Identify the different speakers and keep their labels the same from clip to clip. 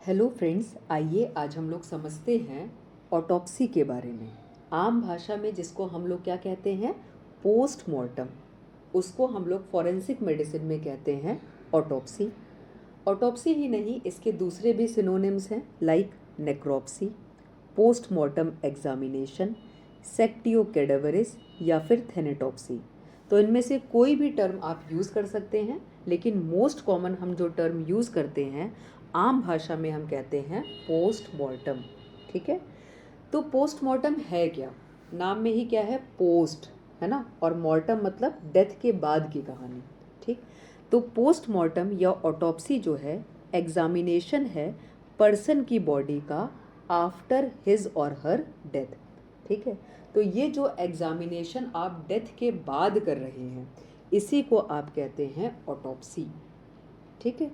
Speaker 1: Hello friends, आइए आज हम लोग समझते हैं ऑटोप्सी के बारे में। आम भाषा में जिसको हम लोग क्या कहते हैं, पोस्टमार्टम, उसको हम लोग फॉरेंसिक मेडिसिन में कहते हैं ऑटोप्सी। ऑटोप्सी ही नहीं, इसके दूसरे भी सिनोनिम्स हैं लाइक नेक्रोप्सी, पोस्टमार्टम एग्जामिनेशन, सेक्टियो कैडावरिस या फिर थेनेटोप्सी। तो इनमें से कोई भी टर्म आप यूज़ कर सकते हैं, लेकिन मोस्ट कॉमन हम जो टर्म यूज़ करते हैं आम भाषा में हम कहते हैं पोस्टमार्टम। ठीक है, तो पोस्टमार्टम है क्या? नाम में ही क्या है, पोस्ट है ना, और मॉर्टम मतलब डेथ के बाद की कहानी। ठीक, तो पोस्टमार्टम या ऑटोप्सी जो है एग्जामिनेशन है पर्सन की बॉडी का आफ्टर हिज और हर डेथ। ठीक है, तो ये जो एग्जामिनेशन आप डेथ के बाद कर रहे हैं इसी को आप कहते हैं ऑटोप्सी। ठीक है,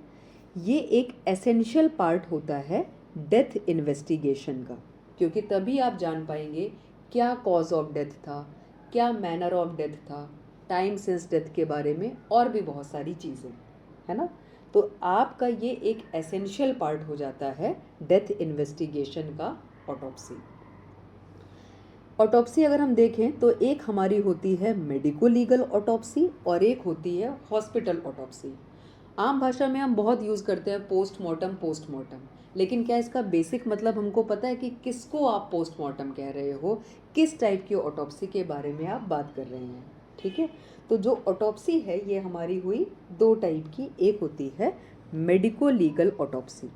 Speaker 1: ये एक एसेंशियल पार्ट होता है डेथ इन्वेस्टिगेशन का, क्योंकि तभी आप जान पाएंगे क्या कॉज ऑफ डेथ था, क्या मैनर ऑफ डेथ था, टाइम सिंस डेथ के बारे में और भी बहुत सारी चीज़ें, है ना। तो आपका ये एक एसेंशियल पार्ट हो जाता है डेथ इन्वेस्टिगेशन का ऑटोप्सी। ऑटोप्सी अगर हम देखें तो एक हमारी होती है मेडिको लीगल ऑटोप्सी और एक होती है हॉस्पिटल ऑटोप्सी। आम भाषा में हम बहुत यूज़ करते हैं पोस्टमार्टम पोस्टमार्टम, लेकिन क्या इसका बेसिक मतलब हमको पता है कि किसको आप पोस्टमार्टम कह रहे हो, किस टाइप की ऑटोप्सी के बारे में आप बात कर रहे हैं। ठीक है, तो जो ऑटोप्सी है ये हमारी हुई दो टाइप की। एक होती है medico legal autopsy.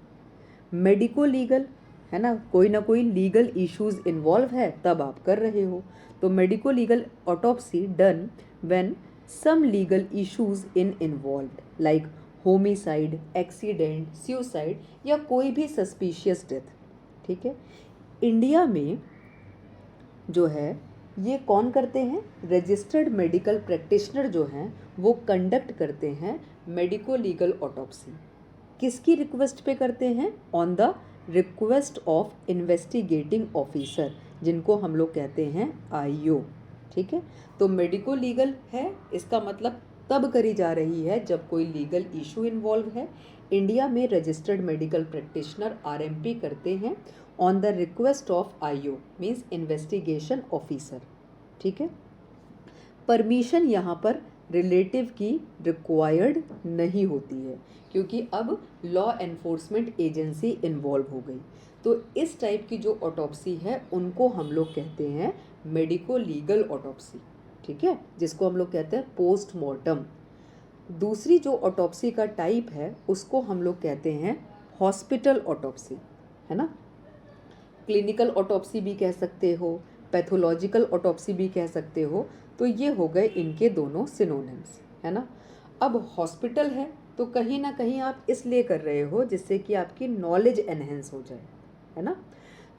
Speaker 1: Medico legal है ना, कोई ना कोई लीगल इश्यूज इन्वॉल्व है तब आप कर रहे हो। तो medico legal autopsy done when some legal issues involved like homicide, accident, suicide या कोई भी सस्पिशियस डेथ। ठीक है, इंडिया में जो है ये कौन करते हैं, रजिस्टर्ड मेडिकल प्रैक्टिशनर जो हैं वो कंडक्ट करते हैं मेडिको लीगल ऑटोप्सी। किसकी रिक्वेस्ट पे करते हैं, on the request of investigating officer, जिनको हम लोग कहते हैं आईओ। ठीक है, तो मेडिको लीगल है, इसका मतलब तब करी जा रही है जब कोई लीगल इशू इन्वॉल्व है। इंडिया में रजिस्टर्ड मेडिकल प्रैक्टिशनर आरएमपी करते हैं on the request of IO, means investigation officer. ठीक है, परमिशन यहाँ पर रिलेटिव की रिक्वायर्ड नहीं होती है, क्योंकि अब लॉ एनफोर्समेंट एजेंसी इन्वॉल्व हो गई। तो इस टाइप की जो ऑटोप्सी है उनको हम लोग कहते हैं मेडिको लीगल ऑटोप्सी। ठीक है, जिसको हम लोग कहते हैं पोस्टमार्टम। दूसरी जो ऑटोप्सी का टाइप है उसको हम लोग कहते हैं हॉस्पिटल ऑटोप्सी, है ना। क्लिनिकल ऑटोप्सी भी कह सकते हो, पैथोलॉजिकल ऑटोप्सी भी कह सकते हो। तो ये हो गए इनके दोनों सिनोनिम्स, है ना। अब हॉस्पिटल है तो कहीं ना कहीं आप इसलिए कर रहे हो जिससे कि आपकी नॉलेज एनहेंस हो जाए, है ना।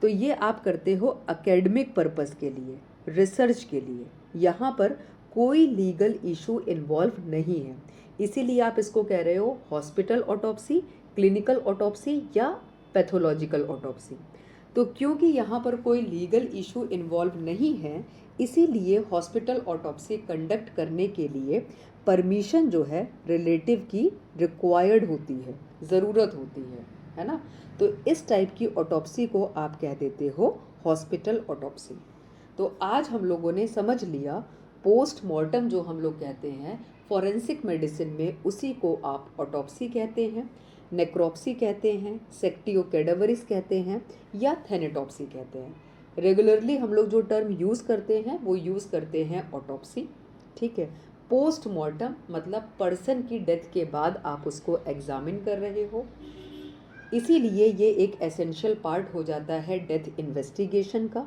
Speaker 1: तो ये आप करते हो एकेडमिक पर्पस के लिए, रिसर्च के लिए। यहाँ पर कोई लीगल इशू इन्वॉल्व नहीं है, इसीलिए आप इसको कह रहे हो हॉस्पिटल ऑटोप्सी, क्लिनिकल ऑटोप्सी या पैथोलॉजिकल ऑटोप्सी। तो क्योंकि यहाँ पर कोई लीगल इशू इन्वॉल्व नहीं है, इसीलिए हॉस्पिटल ऑटोप्सी कंडक्ट करने के लिए परमिशन जो है रिलेटिव की रिक्वायर्ड होती है, ज़रूरत होती है ना। तो इस टाइप की ऑटोप्सी को आप कह देते हो हॉस्पिटल ऑटोप्सी। तो आज हम लोगों ने समझ लिया पोस्टमार्टम जो हम लोग कहते हैं फॉरेंसिक मेडिसिन में, उसी को आप ऑटोप्सी कहते हैं, नेक्रोप्सी कहते हैं, सेक्टियो कैडावरिस कहते हैं या थेनेटोप्सी कहते हैं। रेगुलरली हम लोग जो टर्म यूज़ करते हैं वो यूज़ करते हैं ऑटोप्सी। ठीक है, पोस्टमार्टम मतलब पर्सन की डेथ के बाद आप उसको एग्जामिन कर रहे हो, इसीलिए ये एक एसेंशियल पार्ट हो जाता है डेथ इन्वेस्टिगेशन का।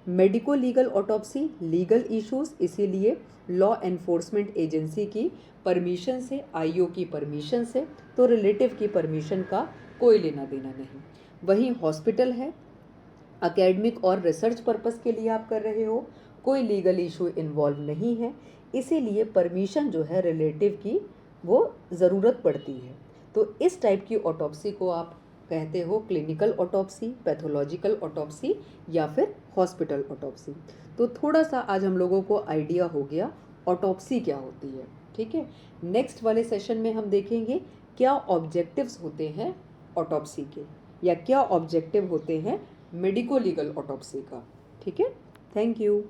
Speaker 1: Medico legal autopsy legal issues, इसीलिए लॉ एनफोर्समेंट एजेंसी की परमिशन से, आईओ की परमिशन से, तो रिलेटिव की परमिशन का कोई लेना देना नहीं। वहीं हॉस्पिटल है, एकेडमिक और रिसर्च पर्पस के लिए आप कर रहे हो, कोई लीगल इशू इन्वॉल्व नहीं है, इसीलिए परमिशन जो है रिलेटिव की वो ज़रूरत पड़ती है। तो इस टाइप की ऑटोप्सी को आप कहते हो क्लिनिकल ऑटोप्सी, पैथोलॉजिकल ऑटोप्सी या फिर हॉस्पिटल ऑटोप्सी। तो थोड़ा सा आज हम लोगों को आइडिया हो गया ऑटोप्सी क्या होती है। ठीक है, नेक्स्ट वाले सेशन में हम देखेंगे क्या ऑब्जेक्टिव्स होते हैं ऑटोप्सी के। या क्या ऑब्जेक्टिव होते हैं मेडिको लीगल ऑटोप्सी का। ठीक है, थैंक यू।